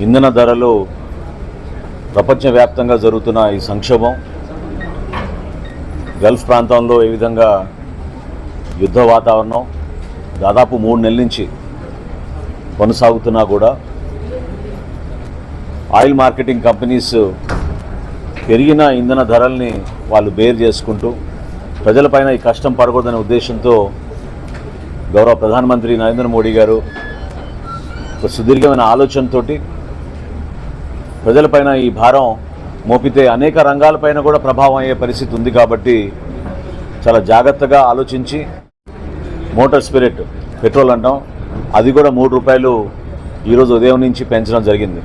ఇంధన ధరలు ప్రపంచవ్యాప్తంగా జరుగుతున్న ఈ సంక్షోభం, గల్ఫ్ ప్రాంతంలో ఏ విధంగా యుద్ధ వాతావరణం దాదాపు 3 నెలల నుంచి కొనసాగుతున్నా కూడా ఆయిల్ మార్కెటింగ్ కంపెనీస్ పెరిగిన ఇంధన ధరల్ని వాళ్ళు బేర్ చేసుకుంటూ ప్రజలపైన ఈ కష్టం పడకూడదనే ఉద్దేశంతో గౌరవ ప్రధానమంత్రి నరేంద్ర మోడీ గారు ఒక సుదీర్ఘమైన ఆలోచనతో ప్రజలపైన ఈ భారం మోపితే అనేక రంగాలపైన కూడా ప్రభావం అయ్యే పరిస్థితి ఉంది కాబట్టి చాలా జాగ్రత్తగా ఆలోచించి మోటార్ స్పిరిట్ పెట్రోల్ అంటాం, అది కూడా ₹3 ఈరోజు ఉదయం నుంచి పెంచడం జరిగింది.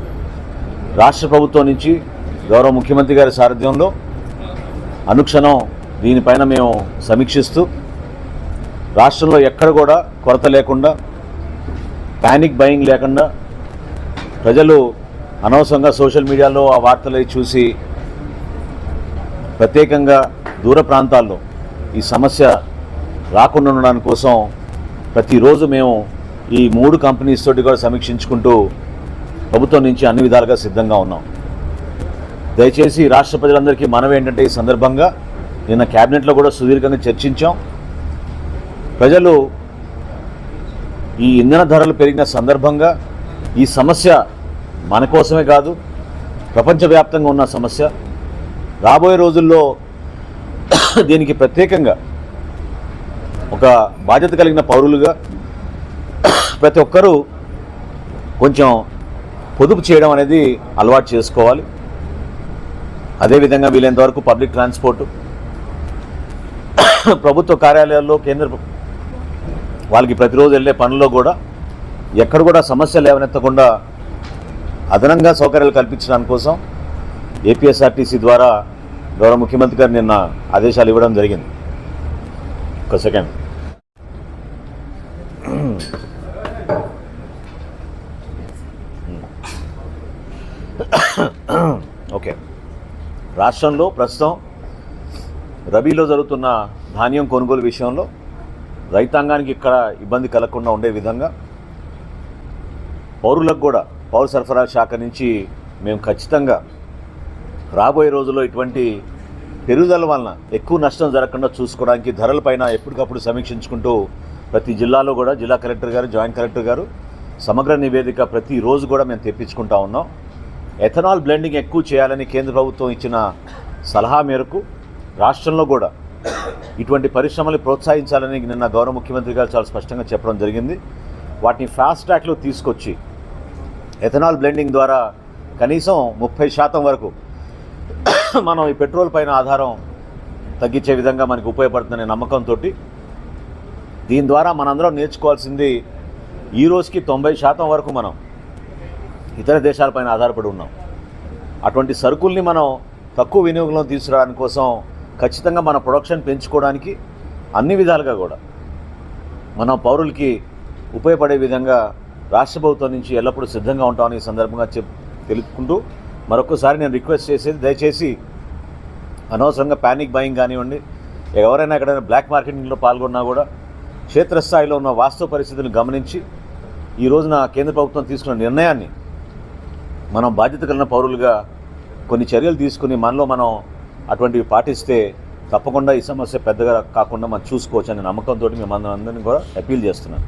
రాష్ట్ర ప్రభుత్వం నుంచి గౌరవ ముఖ్యమంత్రి గారి సారథ్యంలో అనుక్షణం దీనిపైన మేము సమీక్షిస్తూ రాష్ట్రంలో ఎక్కడ కూడా కొరత లేకుండా, ప్యానిక్ బయింగ్ లేకుండా, ప్రజలు అనవసరంగా సోషల్ మీడియాలో ఆ వార్తలు చూసి ప్రత్యేకంగా దూర ప్రాంతాల్లో ఈ సమస్య రాకుండా ఉండడానికి కోసం ప్రతిరోజు మేము ఈ 3 కంపెనీస్ తోటి కూడా సమీక్షించుకుంటూ ప్రభుత్వం నుంచి అన్ని విధాలుగా సిద్ధంగా ఉన్నాం. దయచేసి రాష్ట్ర ప్రజలందరికీ మనవి ఏంటంటే, ఈ సందర్భంగా నిన్న క్యాబినెట్లో కూడా సుదీర్ఘంగా చర్చించాం. ప్రజలు ఈ ఇంధన ధరలు పెరిగిన సందర్భంగా ఈ సమస్య మన కోసమే కాదు, ప్రపంచవ్యాప్తంగా ఉన్న సమస్య. రాబోయే రోజుల్లో దీనికి ప్రత్యేకంగా ఒక బాధ్యత కలిగిన పౌరులుగా ప్రతి ఒక్కరూ కొంచెం పొదుపు చేయడం అనేది అలవాటు చేసుకోవాలి. అదేవిధంగా వీలైనంతవరకు పబ్లిక్ ట్రాన్స్పోర్టు, ప్రభుత్వ కార్యాలయాల్లో కేంద్ర వాళ్ళకి ప్రతిరోజు వెళ్ళే పనుల్లో కూడా ఎక్కడ కూడా సమస్య లేవనెత్తకుండా అదనంగా సౌకర్యాలు కల్పించడానికి కోసం ఏపీఎస్ఆర్టీసీ ద్వారా గౌరవ ముఖ్యమంత్రి గారు నిన్న ఆదేశాలు ఇవ్వడం జరిగింది. ఒక సెకండ్. ఓకే, రాష్ట్రంలో ప్రస్తుతం రబీలో జరుగుతున్న ధాన్యం కొనుగోలు విషయంలో రైతాంగానికి ఇక్కడ ఇబ్బంది కలగకుండా ఉండే విధంగా పౌరులకు కూడా పౌర సరఫరా శాఖ నుంచి మేము ఖచ్చితంగా రాబోయే రోజుల్లో ఇటువంటి పెరుగుదల వలన ఎక్కువ నష్టం జరగకుండా చూసుకోవడానికి ధరలపైన ఎప్పటికప్పుడు సమీక్షించుకుంటూ ప్రతి జిల్లాలో కూడా జిల్లా కలెక్టర్ గారు, జాయింట్ కలెక్టర్ గారు సమగ్ర నివేదిక ప్రతిరోజు కూడా మేము తెప్పించుకుంటా ఉన్నాం. ఎథనాల్ బ్లెండింగ్ ఎక్కువ చేయాలని కేంద్ర ప్రభుత్వం ఇచ్చిన సలహా మేరకు రాష్ట్రంలో కూడా ఇటువంటి పరిశ్రమలు ప్రోత్సహించాలని నిన్న గౌరవ ముఖ్యమంత్రి గారు చాలా స్పష్టంగా చెప్పడం జరిగింది. వాటిని ఫాస్ట్ ట్రాక్లో తీసుకొచ్చి ఎథనాల్ బ్లెండింగ్ ద్వారా కనీసం 30% వరకు మనం ఈ పెట్రోల్ పైన ఆధారం తగ్గించే విధంగా మనకు ఉపయోగపడుతుందనే నమ్మకంతో దీని ద్వారా మనందరం నేర్చుకోవాల్సింది, ఈ రోజుకి 90% వరకు మనం ఇతర దేశాలపైన ఆధారపడి ఉన్నాం. అటువంటి సరుకుల్ని మనం తక్కువ వినియోగంలో తీసుకురావడానికి కోసం ఖచ్చితంగా మన ప్రొడక్షన్ పెంచుకోవడానికి అన్ని విధాలుగా కూడా మనం పౌరులకి ఉపయోగపడే విధంగా రాష్ట్ర ప్రభుత్వం నుంచి ఎల్లప్పుడూ సిద్ధంగా ఉంటామని ఈ సందర్భంగా తెలుపుకుంటూ మరొకసారి నేను రిక్వెస్ట్ చేసేది, దయచేసి అనవసరంగా ప్యానిక్ బయింగ్ కానివ్వండి, ఎవరైనా ఎక్కడైనా బ్లాక్ మార్కెటింగ్లో పాల్గొన్నా కూడా క్షేత్రస్థాయిలో ఉన్న వాస్తవ పరిస్థితులను గమనించి ఈ రోజున కేంద్ర ప్రభుత్వం తీసుకున్న నిర్ణయాన్ని మనం బాధ్యత కలిగిన పౌరులుగా కొన్ని చర్యలు తీసుకుని మనలో మనం అటువంటివి పాటిస్తే తప్పకుండా ఈ సమస్య పెద్దగా కాకుండా మనం చూసుకోవచ్చు అనే నమ్మకంతో మేము అందరినీ కూడా అపీల్ చేస్తున్నాను.